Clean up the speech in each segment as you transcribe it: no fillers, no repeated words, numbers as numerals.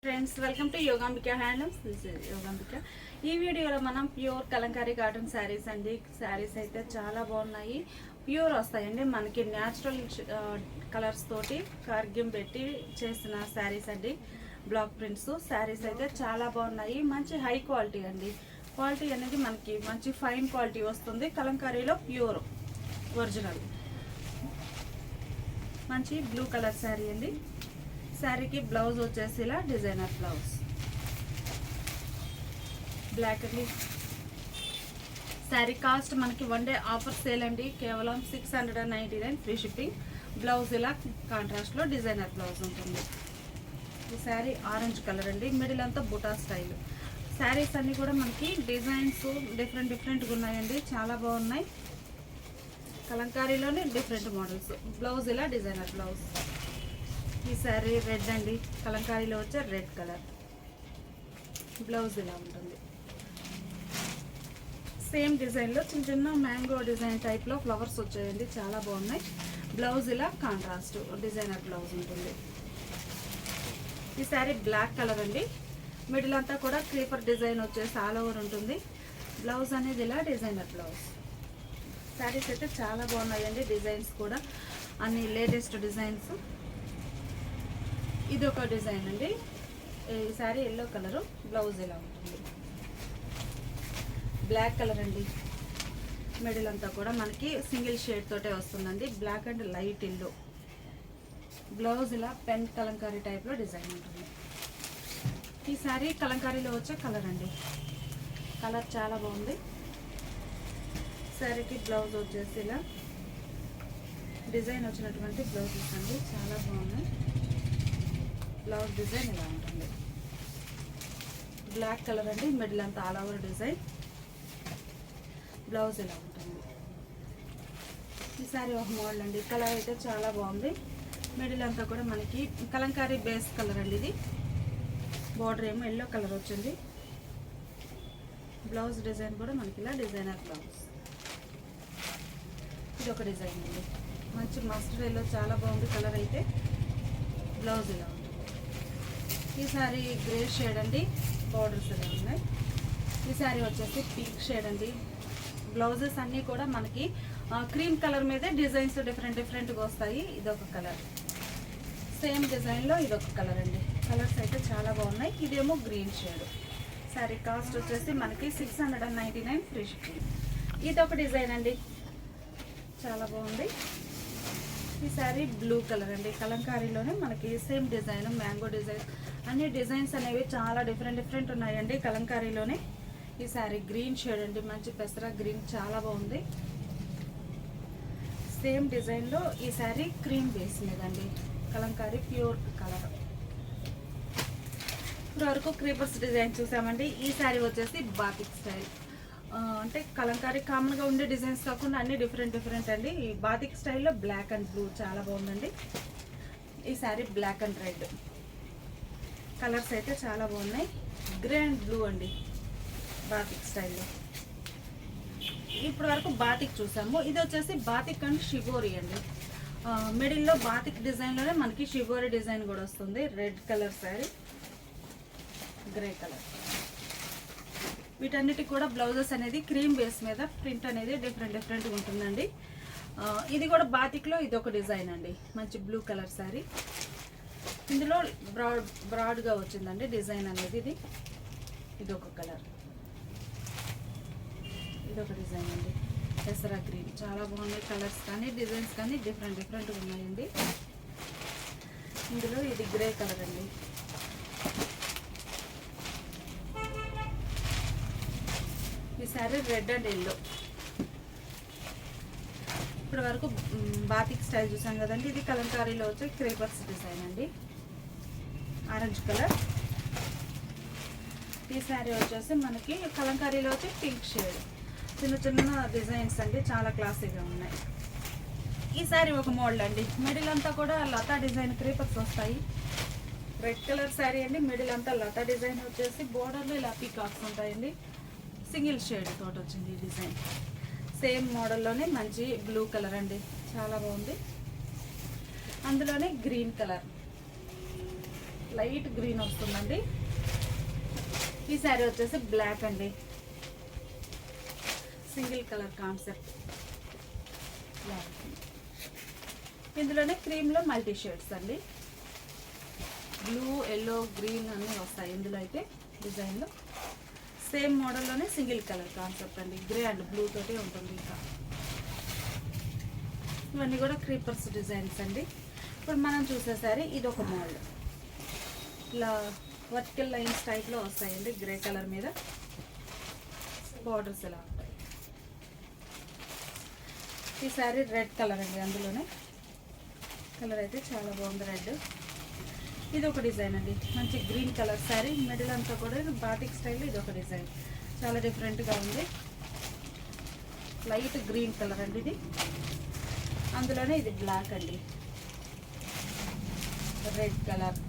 Friends welcome to Yogambika handlooms. This is Yogambika. ఈ వీడియోలో మనం ప్యూర్ కలంకారీ కాటన్ శారీస్ అండి. శారీస్ అయితే చాలా బాగున్నాయి, ప్యూర్ వస్తాయండి. మనకి న్యాచురల్ కలర్స్ తోటి కార్గ్యం పెట్టి చేసిన శారీస్ అండి. బ్లాక్ ప్రింట్స్ శారీస్ అయితే చాలా బాగున్నాయి, మంచి హై క్వాలిటీ అండి. క్వాలిటీ అనేది మనకి మంచి ఫైన్ క్వాలిటీ వస్తుంది. కలంకారీలో ప్యూర్ ఒరిజినల్ మంచి బ్లూ కలర్ శారీ అండి. శారీకి బ్లౌజ్ వచ్చేసి ఇలా డిజైనర్ బ్లౌజ్ బ్లాక్ అండి. శారీ కాస్ట్ మనకి వన్ డే ఆఫర్ సేల్ అండి, కేవలం 699 ఫ్రీ షిప్పింగ్. బ్లౌజ్ ఇలా కాంట్రాస్ట్లో డిజైనర్ బ్లౌజ్ ఉంటుంది. ఈ శారీ ఆరెంజ్ కలర్ అండి, మిడిల్ అంతా బుటా స్టైల్. శారీస్ అన్నీ కూడా మనకి డిజైన్స్ డిఫరెంట్గా ఉన్నాయండి, చాలా బాగున్నాయి. కలంకారీలోనే డిఫరెంట్ మోడల్స్. బ్లౌజ్ ఇలా డిజైనర్ బ్లౌజ్. ఈ శారీ రెడ్ అండి, కలంకారీలో వచ్చే రెడ్ కలర్. బ్లౌజ్ ఇలా ఉంటుంది. సేమ్ డిజైన్లో చిన్న చిన్న మ్యాంగో డిజైన్ టైప్లో ఫ్లవర్స్ వచ్చాయండి, చాలా బాగున్నాయి. బ్లౌజ్ ఇలా కాంట్రాస్ట్ డిజైనర్ బ్లౌజ్ ఉంటుంది. ఈ శారీ బ్లాక్ కలర్ అండి, మిడిల్ అంతా కూడా క్రీపర్ డిజైన్ వచ్చేసి ఆల్ ఓవర్ ఉంటుంది. బ్లౌజ్ అనేది ఇలా డిజైనర్ బ్లౌజ్. శారీస్ అయితే చాలా బాగున్నాయండి, డిజైన్స్ కూడా అన్ని లేటెస్ట్ డిజైన్స్. ఇది ఒక డిజైన్ అండి. ఈ శారీ ఎల్లో కలరు, బ్లౌజ్ ఇలా ఉంటుంది. బ్లాక్ కలర్ అండి, మిడిల్ అంతా కూడా మనకి సింగిల్ షేడ్ తోటే వస్తుందండి. Black and light yellow. Blouse ఇలా పెన్ కలంకారీ టైప్లో డిజైన్ ఉంటుంది. ఈ శారీ కలంకారీలో వచ్చే కలర్ అండి, కలర్ చాలా బాగుంది. శారీకి బ్లౌజ్ వచ్చేసి ఇలా డిజైన్ వచ్చినటువంటి బ్లౌజెస్ అండి, చాలా బాగున్నాయి. బ్లౌజ్ డిజైన్ ఇలా ఉంటుంది. బ్లాక్ కలర్ అండి, మిడిల్ అంతా ఆల్ ఓవర్ డిజైన్. బ్లౌజ్ ఇలా ఉంటుంది. ఈ సారీ ఒక మోడల్ అండి, కలర్ అయితే చాలా బాగుంది. మిడిల్ అంతా కూడా మనకి కలంకారీ బేస్ కలర్ అండి. ఇది బార్డర్ ఏమో ఎల్లో కలర్ వచ్చింది. బ్లౌజ్ డిజైన్ కూడా మనకి ఇలా డిజైనర్ బ్లౌజ్. ఇది ఒక డిజైన్ అండి, మంచి మస్టర్డ్ ఎల్లో, చాలా బాగుంది కలర్ అయితే. బ్లౌజ్ ఇలా ఉంటుంది. ఈ సారీ గ్రే షేడ్ అండి, బార్డర్స్ ఇలా ఉన్నాయి. ఈ సారీ వచ్చేసి పింక్ షేడ్ అండి. బ్లౌజెస్ అన్నీ కూడా మనకి క్రీమ్ కలర్ మీదే డిజైన్స్ డిఫరెంట్గా వస్తాయి. ఇదొక కలర్, సేమ్ డిజైన్లో ఇదొక కలర్ అండి. కలర్స్ అయితే చాలా బాగున్నాయి. ఇదేమో గ్రీన్ షేడ్. సారీ కాస్ట్ వచ్చేసి మనకి 699 ఫ్రీ షిప్పింగ్. ఇదొక డిజైన్ అండి, చాలా బాగుంది. ఈ శారీ బ్లూ కలర్ అండి, కలంకారీలోనే మనకి సేమ్ డిజైన్ మ్యాంగో డిజైన్. అన్ని డిజైన్స్ అనేవి చాలా డిఫరెంట్ ఉన్నాయండి కలంకారీలోనే. ఈ శారీ గ్రీన్ షేడ్ అండి, మంచి పెసరా గ్రీన్, చాలా బాగుంది. సేమ్ డిజైన్లో ఈ శారీ క్రీమ్ బేస్ మీద అండి, కలంకారీ ప్యూర్ కలర్. ఇప్పుడు వరకు క్రీపర్స్ డిజైన్ చూసామండి. ఈ శారీ వచ్చేసి బాతిక్ స్టైల్, అంటే కలంకారీ కామన్గా ఉండే డిజైన్స్ కాకుండా అన్ని డిఫరెంట్ అండి. ఈ బాతిక్ స్టైల్లో బ్లాక్ అండ్ బ్లూ చాలా బాగుందండి. ఈ sari black and red. Colours అయితే చాలా బాగున్నాయి. గ్రే అండ్ బ్లూ అండి, బాతిక్ స్టైల్లో. ఇప్పటి వరకు బాతిక్ చూసాము. ఇది వచ్చేసి బాతిక్ అండ్ షిబోరి అండి. మిడిల్లో బాతిక్ డిజైన్లోనే మనకి షిబోరి డిజైన్ కూడా వస్తుంది. Red colour sari, grey colour. వీటన్నిటికి కూడా బ్లౌజెస్ అనేది క్రీమ్ బేస్ మీద ప్రింట్ అనేది డిఫరెంట్గా ఉంటుందండి. ఇది కూడా బాతిక్లో ఇది ఒక డిజైన్ అండి, మంచి బ్లూ కలర్ శారీ. ఇందులో బ్రాడ్గా వచ్చిందండి డిజైన్ అనేది. ఇది ఒక కలర్, ఇదొక డిజైన్ అండి, పెసరా గ్రీన్. చాలా బాగున్నాయి కలర్స్ కానీ డిజైన్స్ కానీ డిఫరెంట్గా ఉన్నాయండి. ఇందులో ఇది గ్రే కలర్ అండి. ఈ శారీ రెడ్ అండ్ ఎల్లో. ఇప్పటి వరకు బాతిక్ స్టైల్ చూసాం కదండి. ఇది కలంకారీలో వచ్చే క్రేపర్స్ డిజైన్ అండి, ఆరెంజ్ కలర్. ఈ శారీ వచ్చేసి మనకి కలంకారీలో వచ్చే పింక్ షేడ్. చిన్న డిజైన్స్ అండి, చాలా క్లాసీగా ఉన్నాయి. ఈ శారీ ఒక మోడల్ అండి, మిడిల్ అంతా కూడా లతా డిజైన్ క్రీపర్స్ వస్తాయి. రెడ్ కలర్ శారీ అండి, మిడిల్ అంతా లతా డిజైన్ వచ్చేసి బోర్డర్లో ఇలా పీకాక్స్ ఉంటాయండి. సింగిల్ షేడ్ తోటి వచ్చింది ఈ డిజైన్. సేమ్ మోడల్లోనే మంచి బ్లూ కలర్ అండి, చాలా బాగుంది. అందులోనే గ్రీన్ కలర్. లైట్ గ్రీన్ వస్తుందండి. ఈ శారీ వచ్చేసి బ్లాక్ అండి, సింగిల్ కలర్ కాన్సెప్ట్. ఇందులోనే క్రీమ్లో మల్టీ షేడ్స్ అండి, బ్లూ, ఎల్లో, గ్రీన్ అన్నీ వస్తాయి ఇందులో అయితే డిజైన్లో. సేమ్ మోడల్లోనే సింగిల్ కలర్ కాన్సెప్ట్ అండి, గ్రే అండ్ బ్లూ తోటి ఉంటుంది. ఇంకా ఇవన్నీ కూడా క్రీపర్స్ డిజైన్స్ అండి. ఇప్పుడు మనం చూసేసరి ఇది ఒక మోడల్, ఇలా వర్టికల్ లైన్స్ టైప్లో వస్తాయండి, గ్రే కలర్ మీద బార్డర్స్ ఎలా ఉంటాయి. ఈ శారీ రెడ్ కలర్ అండి, అందులోనే కలర్ అయితే చాలా బాగుంది రెడ్. ఇది ఒక డిజైన్ అండి, మంచి గ్రీన్ కలర్ శారీ, మిడిల్ అంతా కూడా బాటిక్ స్టైల్. ఇది ఒక డిజైన్ చాలా డిఫరెంట్గా ఉంది, లైట్ గ్రీన్ కలర్ అండి ఇది. అందులోనే ఇది బ్లాక్ అండి, రెడ్ కలర్.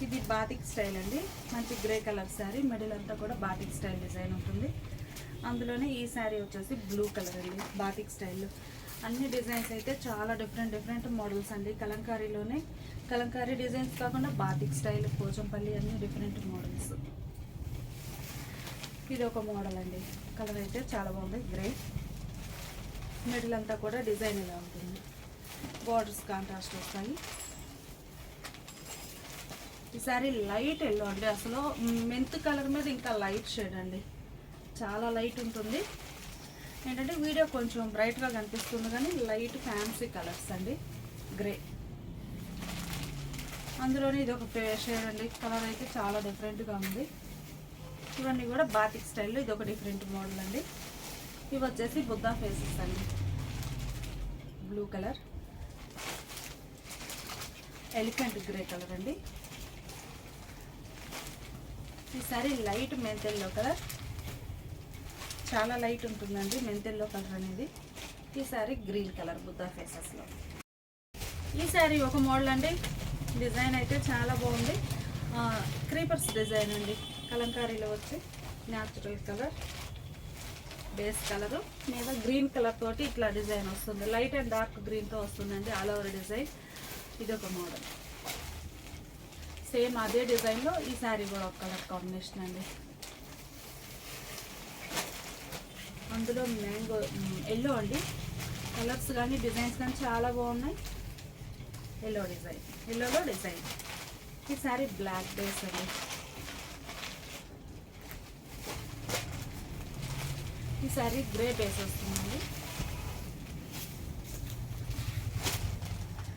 ఇది బాటిక్ స్టైల్ అండి, మంచి గ్రే కలర్ శారీ, మిడిల్ అంతా కూడా బాటిక్ స్టైల్ డిజైన్ ఉంటుంది. అందులోనే ఈ శారీ వచ్చేసి బ్లూ కలర్ అండి, బాటిక్ స్టైల్. అన్ని డిజైన్స్ అయితే చాలా డిఫరెంట్ మోడల్స్ అండి. కలంకారీలోనే కలంకారీ డిజైన్స్ కాకుండా బాటిక్ స్టైల్, పోచంపల్లి అన్ని డిఫరెంట్ మోడల్స్. ఇది ఒక మోడల్ అండి, కలర్ అయితే చాలా బాగుంది, గ్రే. మిడిల్ అంతా కూడా డిజైన్ ఇలా ఉంటుంది, బార్డర్స్ కాంట్రాస్ట్ వస్తాయి. ఈ సారీ లైట్ ఎల్లో అండి, అసలు మెంత్ కలర్ మీద ఇంకా లైట్ షేడ్ అండి, చాలా లైట్ ఉంటుంది. ఏంటంటే వీడియో కొంచెం బ్రైట్గా కనిపిస్తుంది కానీ లైట్ ఫ్యాన్సీ కలర్స్ అండి, గ్రే. అందులోనే ఇది ఒక షేడ్ అండి, కలర్ అయితే చాలా డిఫరెంట్గా ఉంది. ఇవన్నీ కూడా బాటిక్ స్టైల్లో ఇది ఒక డిఫరెంట్ మోడల్ అండి. ఇవి వచ్చేసి బుద్ధా ఫేసెస్ అండి, blue colour, elephant grey colour అండి. ఈ సారీ లైట్ మెంతెల్లో కలర్, చాలా లైట్ ఉంటుందండి మెంతెల్లో కలర్ అనేది. ఈ సారీ గ్రీన్ కలర్ బుద్ధా ఫేసెస్లో. ఈ సారీ ఒక మోడల్ అండి, డిజైన్ అయితే చాలా బాగుంది, క్రీపర్స్ డిజైన్ అండి. కలంకారీలో వచ్చి న్యాచురల్ కలర్ బేస్ కలరు మీద గ్రీన్ కలర్ తోటి ఇట్లా డిజైన్ వస్తుంది, లైట్ అండ్ డార్క్ గ్రీన్తో వస్తుందండి ఆల్ ఓవర్ డిజైన్. ఇది ఒక మోడల్, సేమ్ అదే డిజైన్లో ఈ శారీ కూడా ఒక కలర్ కాంబినేషన్ అండి. అందులో మ్యాంగో ఎల్లో అండి, కలర్స్ కానీ డిజైన్స్ కానీ చాలా బాగున్నాయి. ఎల్లో డిజైన్, ఎల్లోలో డిజైన్. ఈ శారీ బ్లాక్ బేస్ అండి. ఈ శారీ గ్రే బేస్ వస్తుందండి.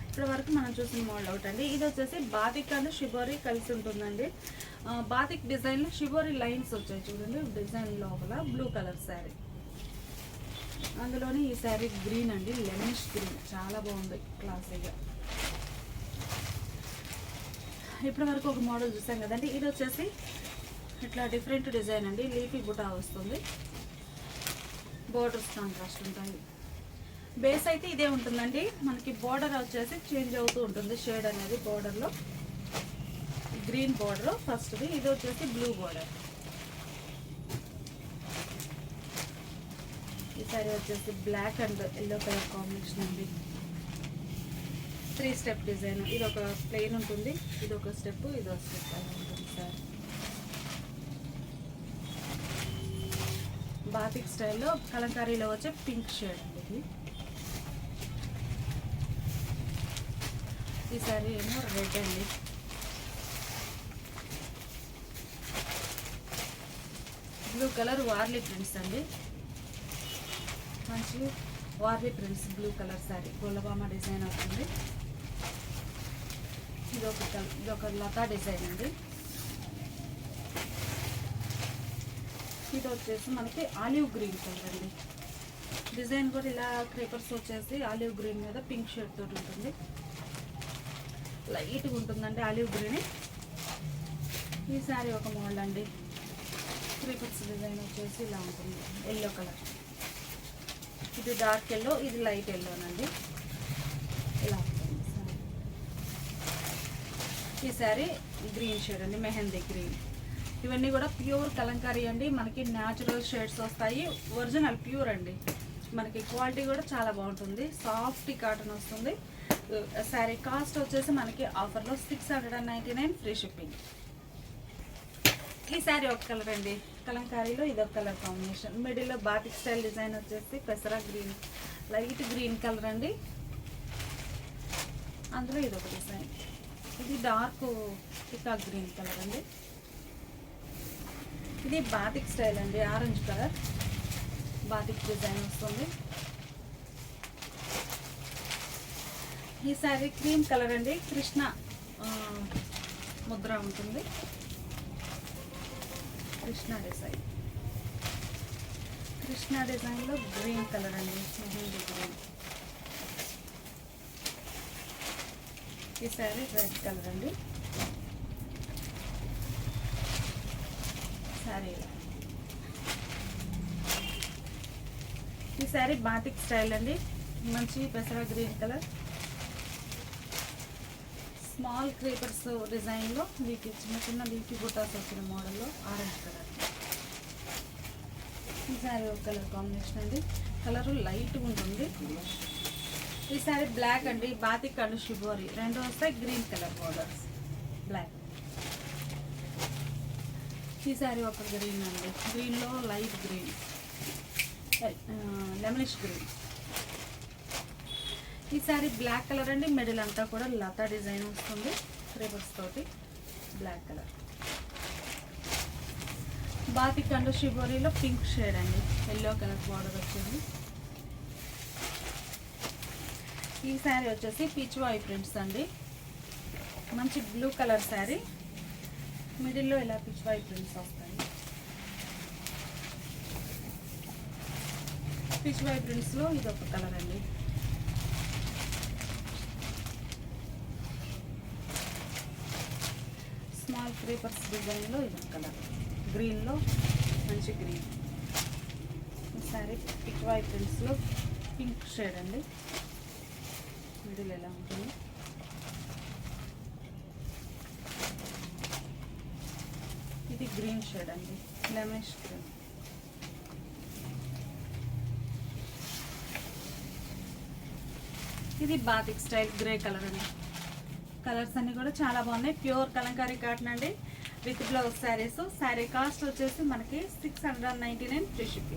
ఇప్పటి వరకు మనం చూసిన మోడల్ అవుట్ అండి. ఇది వచ్చేసి బాతిక్ అండ్ షిబోరి కలిసి ఉంటుందండి. బాతిక్ డిజైన్లో షిబోరి లైన్స్ వచ్చాయి చూడండి డిజైన్ లోపల. బ్లూ కలర్ శారీ, అందులోనే ఈ శారీ గ్రీన్ అండి, లెమనిష్ గ్రీన్, చాలా బాగుంది క్లాసీగా. ఇప్పటి వరకు ఒక మోడల్ చూసాం కదండి. ఇది వచ్చేసి ఇట్లా డిఫరెంట్ డిజైన్ అండి, లీఫీ బుటా వస్తుంది, బోర్డర్స్ కాంట్రాస్ట్ ఉంటాయి. బేస్ అయితే ఇదే ఉంటుందండి, మనకి బోర్డర్ వచ్చేసి చేంజ్ అవుతూ ఉంటుంది షేడ్ అనేది. బోర్డర్లో గ్రీన్ బోర్డర్ ఫస్ట్ది, ఇది వచ్చేసి బ్లూ బోర్డర్. ఈ సారీ వచ్చేసి black and yellow colour combination అండి. 3 స్టెప్ డిజైన్, ఇది ఒక ప్లెయిన్ ఉంటుంది, ఇది ఒక స్టెప్, ఇది ఒక స్టెప్ అలా ఉంటుంది సార్. బాతిక్ స్టైల్లో కలంకారీలో వచ్చే పింక్ షేడ్ అండి ఇది. ఈ సారీ ఏమో రెడ్ అండి. బ్లూ కలర్ వార్లీ ప్రింట్స్ అండి, మంచి Warli prints blue colour sari, Gollabhama design అవుతుంది. ఇది ఒక లతా డిజైన్ అండి. ఇది వచ్చేసి మనకి ఆలివ్ గ్రీన్ కలర్ అండి. డిజైన్ కూడా ఇలా క్రేపర్స్ వచ్చేసి ఆలివ్ గ్రీన్ మీద పింక్ షేడ్ తోటి ఉంటుంది, లైట్గా ఉంటుందండి ఆలివ్ గ్రీన్. ఈ శారీ ఒక మోడల్ అండి, క్రేపర్స్ డిజైన్ వచ్చేసి ఇలా ఉంటుంది, ఎల్లో కలర్. ఇది డార్క్ ఎల్లో, ఇది లైట్ ఎల్లోనండి, ఇలా ఉంటుంది శారీ. ఈ శారీ గ్రీన్ షేడ్ అండి, మెహందీ గ్రీన్. ఇవన్నీ కూడా ప్యూర్ కలంకారీ అండి, మనకి న్యాచురల్ షేడ్స్ వస్తాయి, ఒరిజినల్ ప్యూర్ అండి. మనకి క్వాలిటీ కూడా చాలా బాగుంటుంది, సాఫ్ట్ కాటన్ వస్తుంది, శారీ కాస్ట్ వచ్చేసి మనకి ఆఫర్లో 699 ఫ్రీ షిప్పింగ్. ఈ శారీ ఒక కలర్ అండి, కలంకారీలో ఇదొక కలర్ కాంబినేషన్. మిడిల్లో బాటిక్ స్టైల్ డిజైన్ వచ్చేసి పెసరా గ్రీన్, లైట్ గ్రీన్ కలర్ అండి. అందులో ఇదొక డిజైన్, ఇది డార్క్ పికాక్ గ్రీన్ కలర్ అండి. ఇది బాటిక్ స్టైల్ అండి, ఆరెంజ్ కలర్ బాటిక్ డిజైన్ వస్తుంది. ఈ శారీ క్రీమ్ కలర్ అండి, కృష్ణ ముద్ర ఉంటుంది, కృష్ణ డిజైన్లో గ్రీన్ కలర్ అండి, మెహందీ గ్రీన్. ఈ శారీ రెడ్ కలర్ అండి. శారీ ఈ శారీ బాటిక్ స్టైల్ అండి, మంచి పెసరా గ్రీన్ కలర్, స్మాల్ క్రీపర్స్ డిజైన్లో వీటి చిన్న చిన్న లీఫీ బుటాస్ వచ్చిన మోడల్లో ఆరెంజ్ కలర్. ఈ శారీ ఒక కలర్ కాంబినేషన్ అండి, కలరు లైట్గా ఉంటుంది. ఈ శారీ బ్లాక్ అండి, బాతిక్ అండ్ షిబోరి రెండు వస్తాయి, గ్రీన్ కలర్ బోర్డర్స్ బ్లాక్. ఈ శారీ ఒక గ్రీన్ అండి, గ్రీన్లో లైట్ గ్రీన్, లెమనిష్ గ్రీన్. ఈ శారీ బ్లాక్ కలర్ అండి, మిడిల్ అంతా కూడా లతా డిజైన్ వస్తుంది, రివర్స్ తోటి బ్లాక్ కలర్. బాతిక్ అండ్ షిబోరీలో పింక్ షేడ్ అండి, ఎల్లో కలర్ బార్డర్ వచ్చింది. ఈ శారీ వచ్చేసి పిచ్వాయి ప్రింట్స్ అండి, మంచి బ్లూ కలర్ శారీ, మిడిల్లో ఇలా పిచ్వాయి ప్రింట్స్ వస్తాయి. పిచ్వాయి ప్రింట్స్లో ఇదొక కలర్ అండి. స్మాల్ క్రీపర్స్ డిజైన్లో ఇదొక కలర్, గ్రీన్లో మంచి గ్రీన్. ఈ శారీ పిచ్వాయి ప్రింట్స్లో పింక్ షేడ్ అండి, మిడిల్ ఎలా ఉంటుంది. ఇది గ్రీన్ షేడ్ అండి, లెమనిష్ గ్రీన్. ఇది బాతిక్ స్టైల్ గ్రే కలర్ అండి. కలర్స్ అన్నీ కూడా చాలా బాగున్నాయి, ప్యూర్ కలంకారీ కాటన్ అండి, with blouse saris. Sari cost వచ్చేసి మనకి 699 ఫ్రీ షిప్పింగ్.